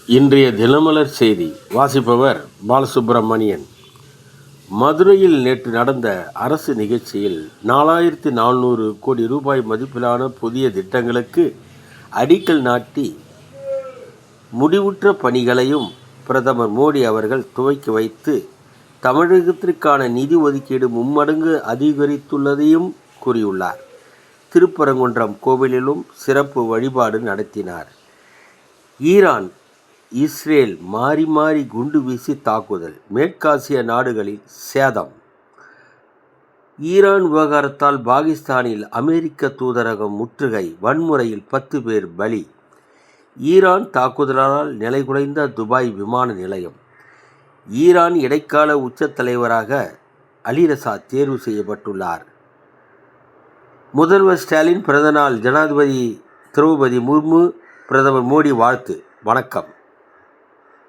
இன்றைய தினமலர் செய்தி வாசிப்பவர் பாலசுப்ரமணியன். மதுரையில் நேற்று நடந்த அரசு நிகழ்ச்சியில் 4400 கோடி ரூபாய் மதிப்பிலான புதிய திட்டங்களுக்கு அடிக்கல் நாட்டி முடிவுற்ற பணிகளையும் பிரதமர் மோடி அவர்கள் துவக்கி வைத்து தமிழகத்திற்கான நிதி ஒதுக்கீடு மும்மடங்கு அதிகரித்துள்ளதையும் கூறியுள்ளார். திருப்பரங்குன்றம் கோவிலிலும் சிறப்பு வழிபாடு நடத்தினார். ஈரான் இஸ்ரேல் மாறி மாறி குண்டு வீசி தாக்குதல், மேற்காசிய நாடுகளில் சேதம். ஈரான் விவகாரத்தால் பாகிஸ்தானில் அமெரிக்க தூதரகம் முற்றுகை, வன்முறையில் 10 பேர் பலி. ஈரான் தாக்குதலால் நிலைகுலைந்த துபாய் விமான நிலையம். ஈரான் இடைக்கால உச்ச தலைவராக அலிரசா தேர்வு செய்யப்பட்டுள்ளார். முதல்வர் ஸ்டாலின் பிறந்தநாள், ஜனாதிபதி திரௌபதி முர்மு, பிரதமர் மோடி வாழ்த்து. வணக்கம்.